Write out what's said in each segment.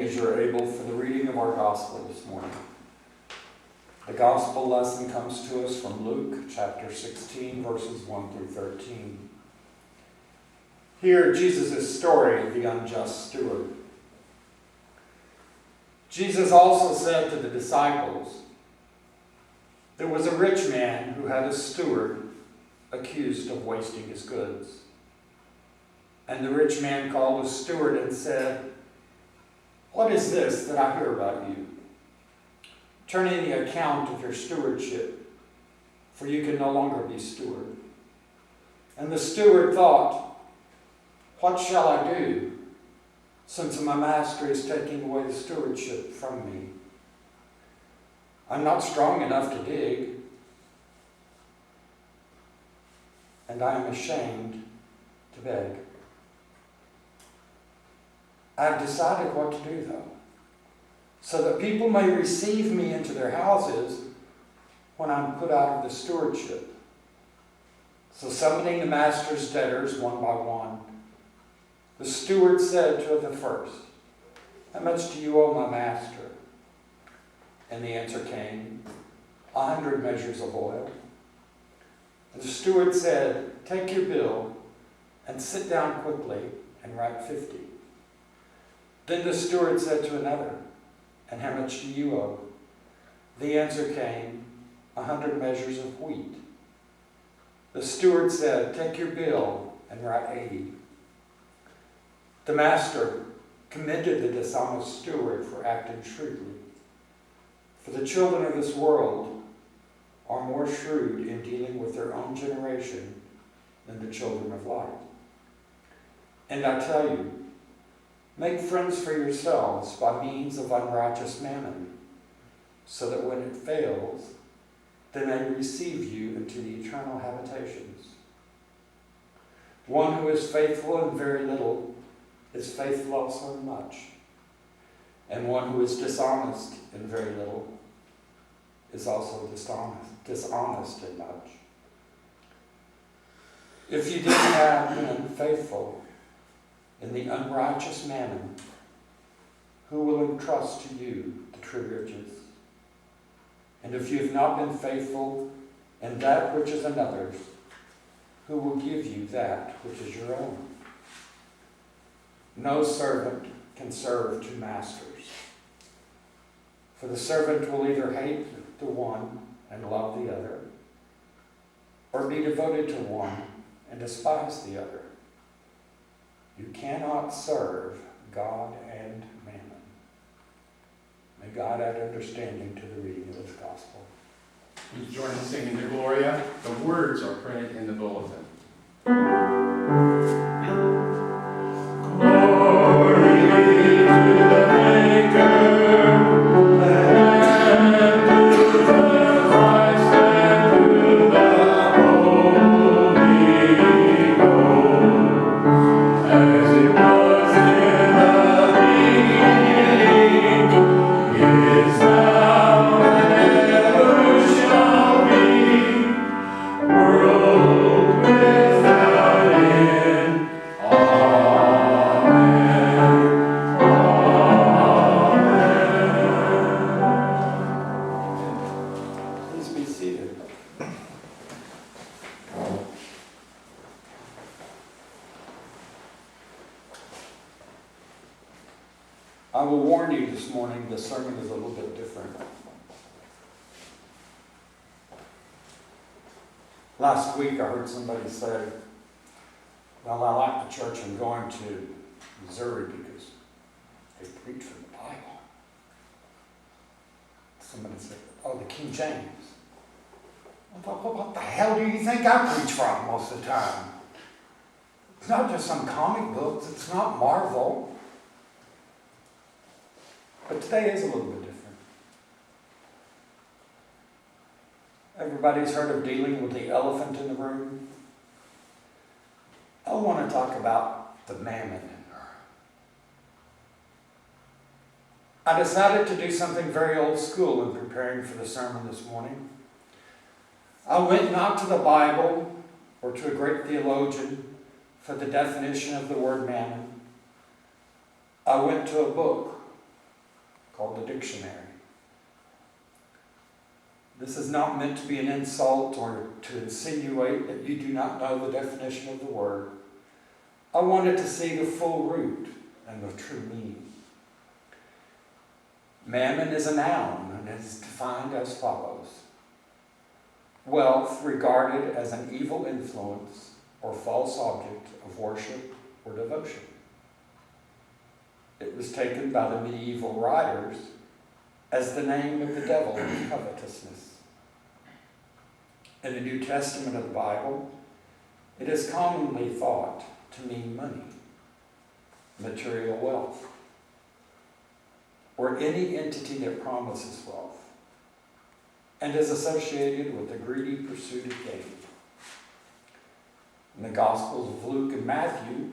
As you're able for the reading of our gospel this morning. The gospel lesson comes to us from Luke chapter 16, verses 1 through 13. Hear Jesus' story of the unjust steward. Jesus also said to the disciples, "There was a rich man who had a steward accused of wasting his goods. And the rich man called his steward and said, 'What is this that I hear about you? Turn in the account of your stewardship, for you can no longer be steward.' And the steward thought, 'What shall I do, since my master is taking away the stewardship from me? I'm not strong enough to dig, and I am ashamed to beg. I've decided what to do, though, so that people may receive me into their houses when I'm put out of the stewardship.' So summoning the master's debtors one by one, the steward said to the first, 'How much do you owe my master?' And the answer came, 100 measures of oil. And the steward said, 'Take your bill and sit down quickly and write 50. Then the steward said to another, 'And how much do you owe?' The answer came, 100 measures of wheat. The steward said, 'Take your bill and write 80. The master commended the dishonest steward for acting shrewdly. For the children of this world are more shrewd in dealing with their own generation than the children of light. And I tell you, make friends for yourselves by means of unrighteous mammon, so that when it fails, they may receive you into the eternal habitations. One who is faithful in very little is faithful also in much, and one who is dishonest in very little is also dishonest in much. If you then have been faithful in the unrighteous mammon, who will entrust to you the true riches? And if you have not been faithful in that which is another's, who will give you that which is your own? No servant can serve two masters, for the servant will either hate the one and love the other, or be devoted to one and despise the other. You cannot serve God and mammon." May God add understanding to the reading of His gospel. Please join in singing the Gloria. The words are printed in the bulletin. Glory to the Maker. I will warn you this morning, the sermon is a little bit different. Last week I heard somebody say, "Well, I like the church I'm going to Missouri because they preach from the Bible." Somebody said, "Oh, the King James." I thought, well, what the hell do you think I preach from most of the time? It's not just some comic books, it's not Marvel. But today is a little bit different. Everybody's heard of dealing with the elephant in the room. I want to talk about the mammon. I decided to do something very old school in preparing for the sermon this morning. I went not to the Bible or to a great theologian for the definition of the word mammon. I went to a book dictionary. This is not meant to be an insult or to insinuate that you do not know the definition of the word. I wanted to see the full root and the true meaning. Mammon is a noun and is defined as follows: wealth regarded as an evil influence or false object of worship or devotion. It was taken by the medieval writers as the name of the devil of covetousness. In the New Testament of the Bible, it is commonly thought to mean money, material wealth, or any entity that promises wealth, and is associated with the greedy pursuit of gain. In the Gospels of Luke and Matthew,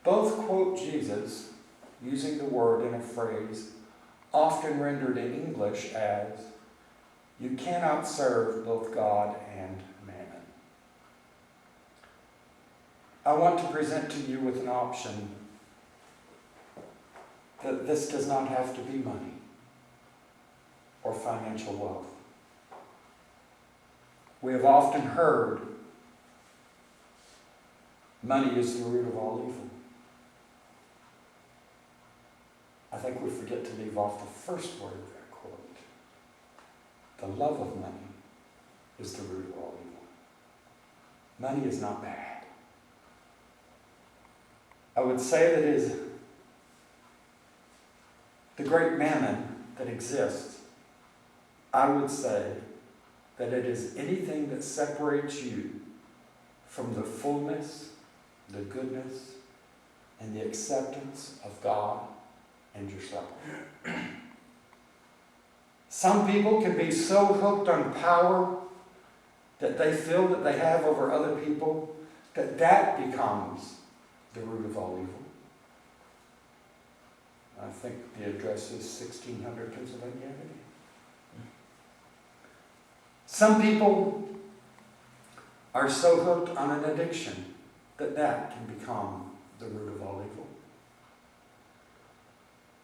both quote Jesus using the word in a phrase often rendered in English as, "You cannot serve both God and mammon." I want to present to you with an option that this does not have to be money or financial wealth. We have often heard money is the root of all evil. I think we forget to leave off the first word of that quote. The love of money is the root of all evil. Money is not bad. I would say that it is the great mammon that exists. I would say that it is anything that separates you from the fullness, the goodness, and the acceptance of God and yourself. Some people can be so hooked on power that they feel that they have over other people that that becomes the root of all evil. I think the address is 1600 Pennsylvania Avenue. Some people are so hooked on an addiction that that can become the root of all evil.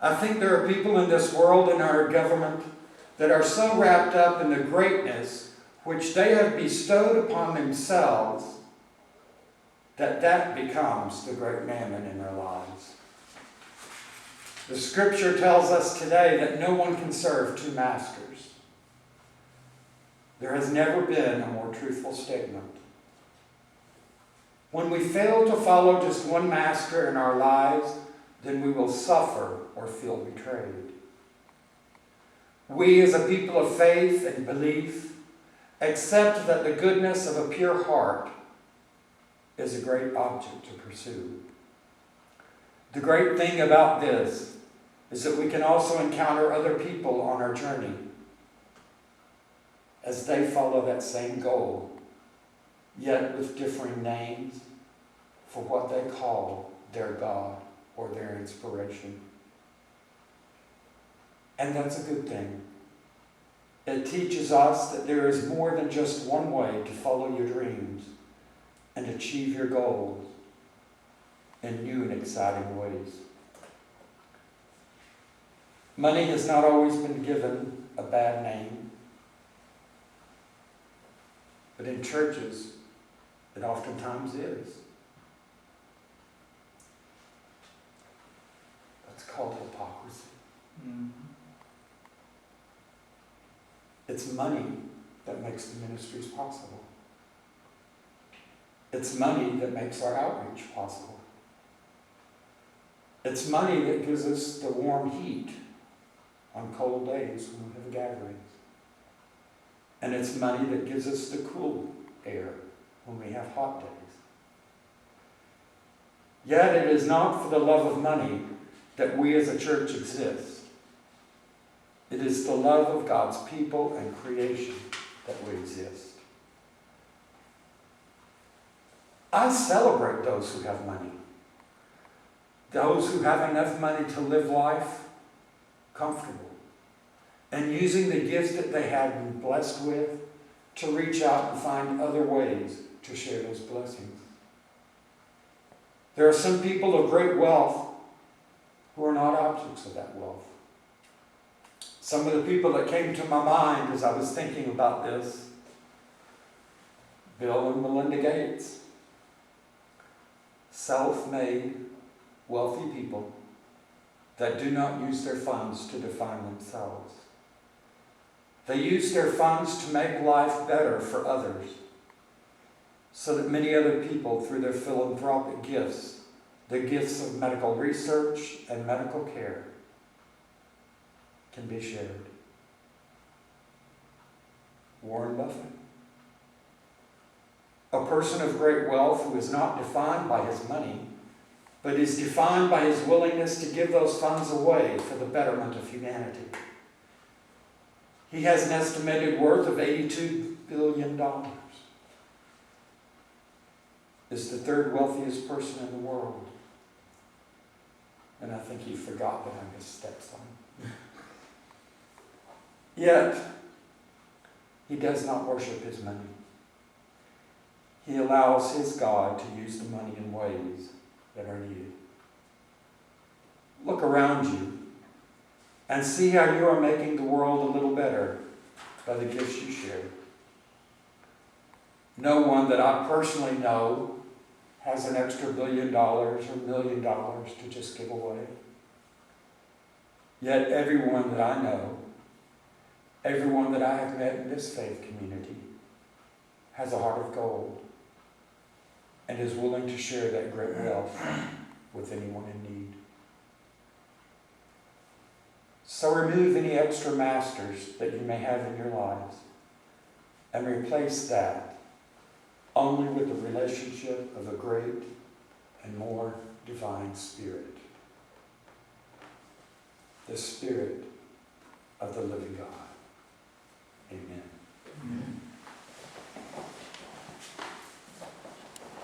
I think there are people in this world, in our government, that are so wrapped up in the greatness which they have bestowed upon themselves that that becomes the great mammon in their lives. The scripture tells us today that no one can serve two masters. There has never been a more truthful statement. When we fail to follow just one master in our lives, then we will suffer or feel betrayed. We as a people of faith and belief accept that the goodness of a pure heart is a great object to pursue. The great thing about this is that we can also encounter other people on our journey as they follow that same goal, yet with differing names for what they call their God or their inspiration. And that's a good thing. It teaches us that there is more than just one way to follow your dreams and achieve your goals in new and exciting ways. Money has not always been given a bad name, but in churches, it oftentimes is. That's called hypocrisy. Mm-hmm. It's money that makes the ministries possible. It's money that makes our outreach possible. It's money that gives us the warm heat on cold days when we have gatherings. And it's money that gives us the cool air when we have hot days. Yet it is not for the love of money that we as a church exist. It is the love of God's people and creation that we exist. I celebrate those who have money. Those who have enough money to live life comfortable. And using the gifts that they have been blessed with to reach out and find other ways to share those blessings. There are some people of great wealth who are not objects of that wealth. Some of the people that came to my mind as I was thinking about this: Bill and Melinda Gates. Self-made, wealthy people that do not use their funds to define themselves. They use their funds to make life better for others, so that many other people, through their philanthropic gifts, the gifts of medical research and medical care, can be shared. Warren Buffett. A person of great wealth who is not defined by his money, but is defined by his willingness to give those funds away for the betterment of humanity. He has an estimated worth of $82 billion. Is the third wealthiest person in the world. And I think he forgot that I'm his stepson. Yet, he does not worship his money. He allows his God to use the money in ways that are needed. Look around you and see how you are making the world a little better by the gifts you share. No one that I personally know has an extra $1 billion or $1 million to just give away. Yet everyone that I know, everyone that I have met in this faith community, has a heart of gold and is willing to share that great wealth with anyone in need. So remove any extra masters that you may have in your lives and replace that only with the relationship of a great and more divine Spirit. The Spirit of the living God.